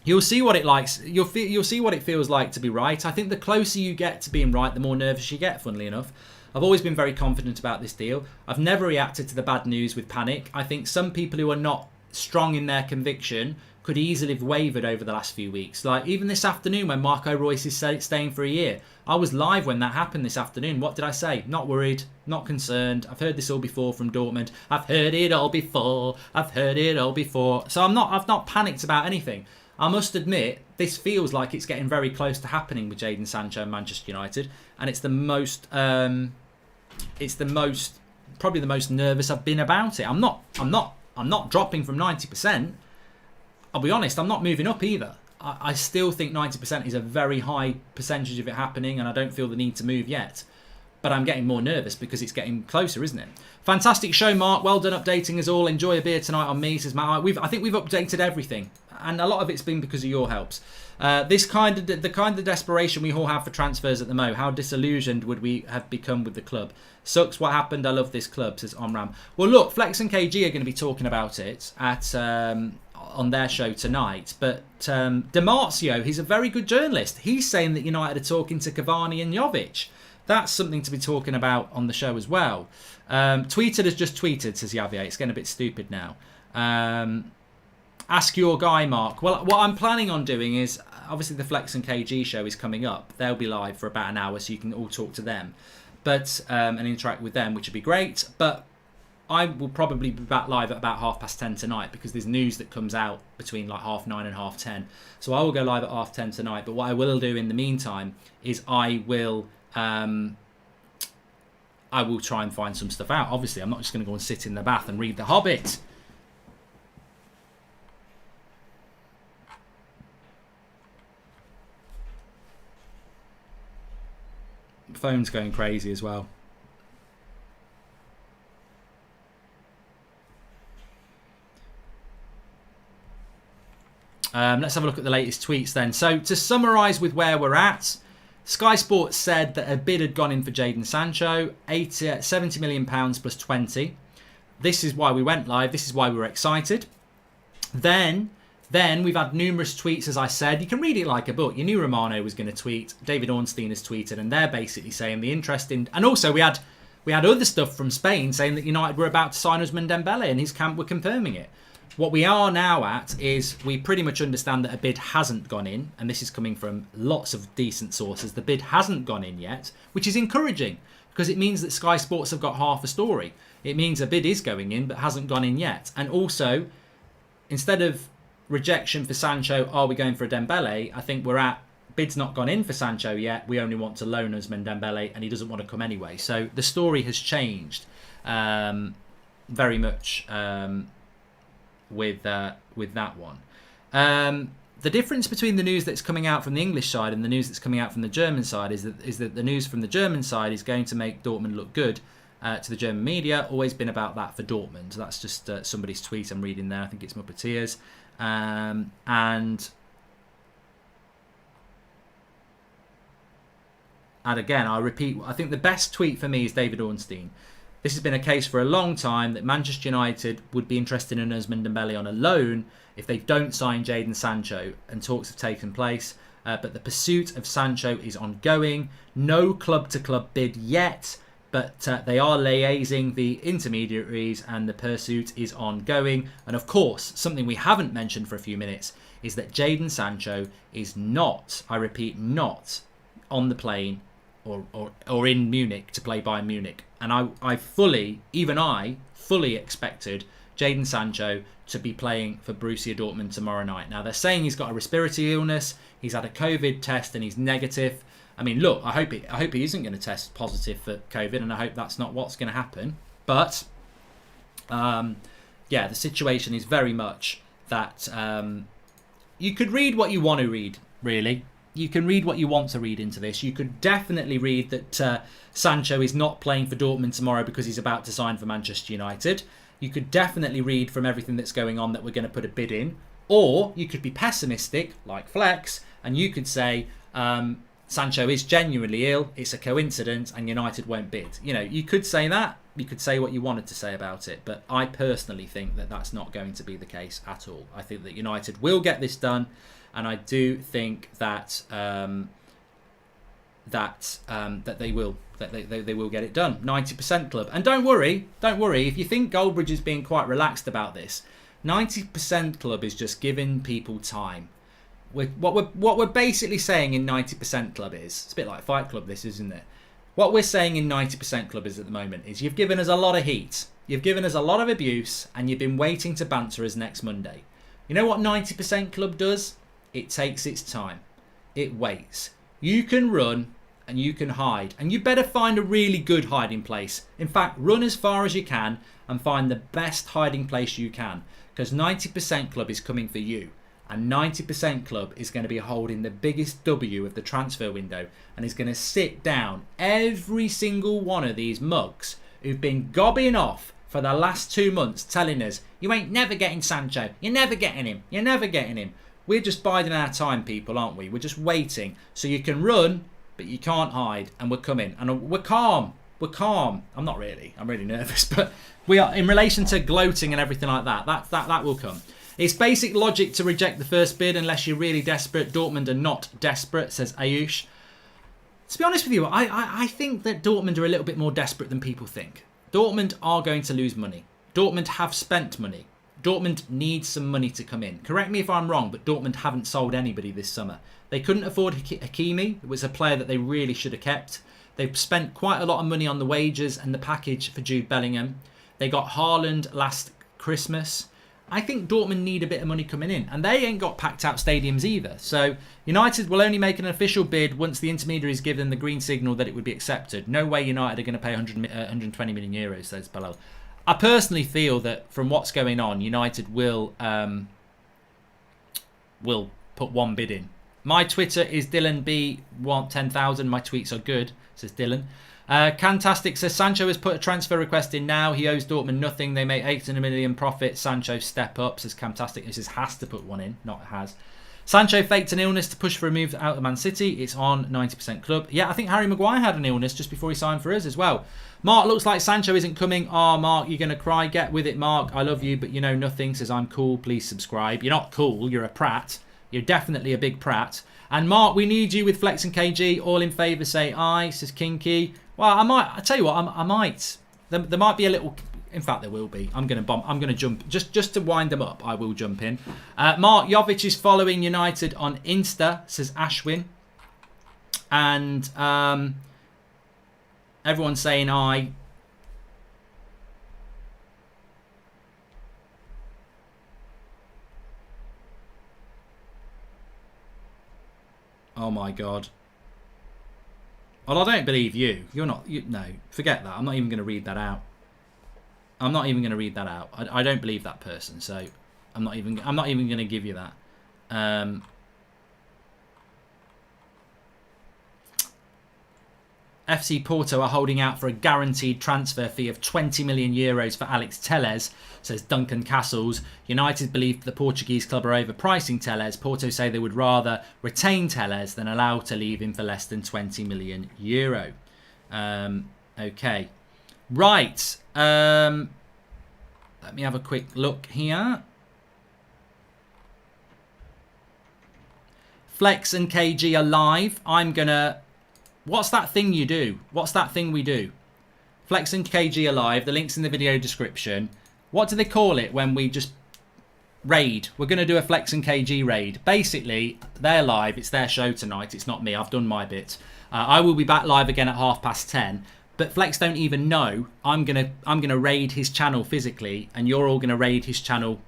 You'll see what it likes. You'll see what it feels like to be right. I think the closer you get to being right, the more nervous you get. Funnily enough, I've always been very confident about this deal. I've never reacted to the bad news with panic. I think some people who are not strong in their conviction could easily have wavered over the last few weeks. Like even this afternoon when Marco Reus is staying for a year. I was live when that happened this afternoon. What did I say? Not worried, not concerned. I've heard this all before from Dortmund. I've heard it all before. So I've not panicked about anything. I must admit, this feels like it's getting very close to happening with Jadon Sancho and Manchester United. And it's probably the most nervous I've been about it. I'm not dropping from 90%. I'll be honest, I'm not moving up either. I still think 90% is a very high percentage of it happening, and I don't feel the need to move yet. But I'm getting more nervous because it's getting closer, isn't it? Fantastic show, Mark. Well done updating us all. Enjoy a beer tonight on me, says Matt. I think we've updated everything, and a lot of it's been because of your helps. The kind of desperation we all have for transfers at the Mo. How disillusioned would we have become with the club? Sucks what happened. I love this club, says Omram. Well, look, Flex and KG are going to be talking about it at on their show tonight. But DiMarzio, he's a very good journalist. He's saying that United are talking to Cavani and Jovic. That's something to be talking about on the show as well. Tweeted has just tweeted, says Javier. It's getting a bit stupid now. Ask your guy, Mark. Well, what I'm planning on doing is, obviously the Flex and KG show is coming up. They'll be live for about an hour, so you can all talk to them, and interact with them, which would be great. But I will probably be back live at about 10:30 tonight because there's news that comes out between like 9:30 and 10:30. So I will go live at 10:30 tonight. But what I will do in the meantime is I will try and find some stuff out. Obviously, I'm not just going to go and sit in the bath and read The Hobbit. Phone's going crazy as well. Let's have a look at the latest tweets then. So to summarise with where we're at, Sky Sports said that a bid had gone in for Jadon Sancho, £70 million plus 20. This is why we went live. This is why we were excited. Then we've had numerous tweets, as I said. You can read it like a book. You knew Romano was going to tweet. David Ornstein has tweeted, and they're basically saying the interest in... And also we had other stuff from Spain saying that United were about to sign Ousmane Dembele, and his camp were confirming it. What we are now at is we pretty much understand that a bid hasn't gone in, and this is coming from lots of decent sources. The bid hasn't gone in yet, which is encouraging because it means that Sky Sports have got half a story. It means a bid is going in but hasn't gone in yet. And also, instead of rejection for Sancho, are we going for a Dembele? I think we're at bid's not gone in for Sancho yet. We only want to loan Ousmane Dembele, and he doesn't want to come anyway. So the story has changed very much. With that one. The difference between the news that's coming out from the English side and the news that's coming out from the German side is that the news from the German side is going to make Dortmund look good to the German media. Always been about that for Dortmund. That's just somebody's tweet I'm reading there. I think it's Muppeteers. And again, I repeat, I think the best tweet for me is David Ornstein. This has been a case for a long time that Manchester United would be interested in Ousmane Dembele on a loan if they don't sign Jadon Sancho, and talks have taken place. But the pursuit of Sancho is ongoing. No club-to-club bid yet, but they are liaising the intermediaries and the pursuit is ongoing. And of course, something we haven't mentioned for a few minutes is that Jadon Sancho is not, I repeat, not on the plane or in Munich to play Bayern Munich. And I fully expected Jadon Sancho to be playing for Borussia Dortmund tomorrow night. Now, they're saying he's got a respiratory illness. He's had a COVID test and he's negative. I mean, look, I hope he isn't going to test positive for COVID, and I hope that's not what's going to happen. But, yeah, the situation is very much that you could read what you want to read, really. You can read what you want to read into this. You could definitely read that Sancho is not playing for Dortmund tomorrow because he's about to sign for Manchester United. You could definitely read from everything that's going on that we're going to put a bid in. Or you could be pessimistic, like Flex, and you could say Sancho is genuinely ill, it's a coincidence, and United won't bid. You know, you could say that. You could say what you wanted to say about it. But I personally think that that's not going to be the case at all. I think that United will get this done. And I do think that that they will get it done. 90% club. And don't worry. If you think Goldbridge is being quite relaxed about this, 90% club is just giving people time. What we're basically saying in 90% club is, it's a bit like Fight Club, this, isn't it? What we're saying in 90% club is at the moment is you've given us a lot of heat, you've given us a lot of abuse, and you've been waiting to banter us next Monday. You know what 90% club does? It takes its time. It waits. You can run and you can hide. And you better find a really good hiding place. In fact, run as far as you can and find the best hiding place you can. Because 90% club is coming for you. And 90% club is going to be holding the biggest W of the transfer window. And is going to sit down every single one of these mugs who've been gobbing off for the last 2 months telling us, you ain't never getting Sancho. You're never getting him. You're never getting him. We're just biding our time, people, aren't we? We're just waiting. So you can run, but you can't hide. And we're coming. And we're calm. We're calm. I'm not really. I'm really nervous. But we are, in relation to gloating and everything like that, that will come. It's basic logic to reject the first bid unless you're really desperate. Dortmund are not desperate, says Ayush. To be honest with you, I think that Dortmund are a little bit more desperate than people think. Dortmund are going to lose money. Dortmund have spent money. Dortmund needs some money to come in. Correct me if I'm wrong, but Dortmund haven't sold anybody this summer. They couldn't afford Hakimi. It was a player that they really should have kept. They've spent quite a lot of money on the wages and the package for Jude Bellingham. They got Haaland last Christmas. I think Dortmund need a bit of money coming in. And they ain't got packed out stadiums either. So United will only make an official bid once the intermediaries give them the green signal that it would be accepted. No way United are going to pay 120 million euros, says Bilal. I personally feel that from what's going on, United will put one bid in. My Twitter is Dylan B10,000. My tweets are good, says Dylan. Cantastic says Sancho has put a transfer request in now. He owes Dortmund nothing. They make 800 million profit. Sancho step up, says Cantastic. This says has to put one in, not has. Sancho faked an illness to push for a move out of Man City. It's on 90% club. Yeah, I think Harry Maguire had an illness just before he signed for us as well. Mark, looks like Sancho isn't coming. Oh, Mark, you're going to cry. Get with it, Mark. I love you, but you know nothing. Says, I'm cool. Please subscribe. You're not cool. You're a prat. You're definitely a big prat. And Mark, we need you with Flex and KG. All in favour, say aye. Says Kinky. Well, I tell you what, I might. There might be a little... In fact, there will be. I'm going to jump. Just to wind them up, I will jump in. Mark Jovic is following United on Insta, says Ashwin. And everyone's saying aye. Oh my God. Well, I don't believe you. You're not... no, forget that. I'm not even going to read that out. I don't believe that person, so I'm not even going to give you that. FC Porto are holding out for a guaranteed transfer fee of 20 million euros for Alex Telles, says Duncan Castles. United believe the Portuguese club are overpricing Telles. Porto say they would rather retain Telles than allow to leave him for less than 20 million euro. Okay. Right. Let me have a quick look here. Flex and KG are live. I'm gonna... What's that thing you do? What's that thing we do? Flex and KG are live. The link's in the video description. What do they call it when we just raid? We're going to do a Flex and KG raid. Basically, they're live. It's their show tonight. It's not me. I've done my bit. I will be back live again at 10:30. But Flex don't even know I'm gonna raid his channel physically, and you're all gonna raid his channel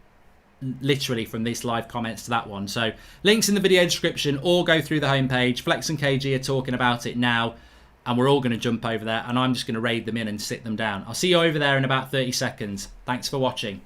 literally from this live comments to that one. So links in the video description, or go through the homepage. Flex and KG are talking about it now, and we're all going to jump over there, and I'm just going to raid them in and sit them down. I'll see you over there in about 30 seconds. Thanks for watching.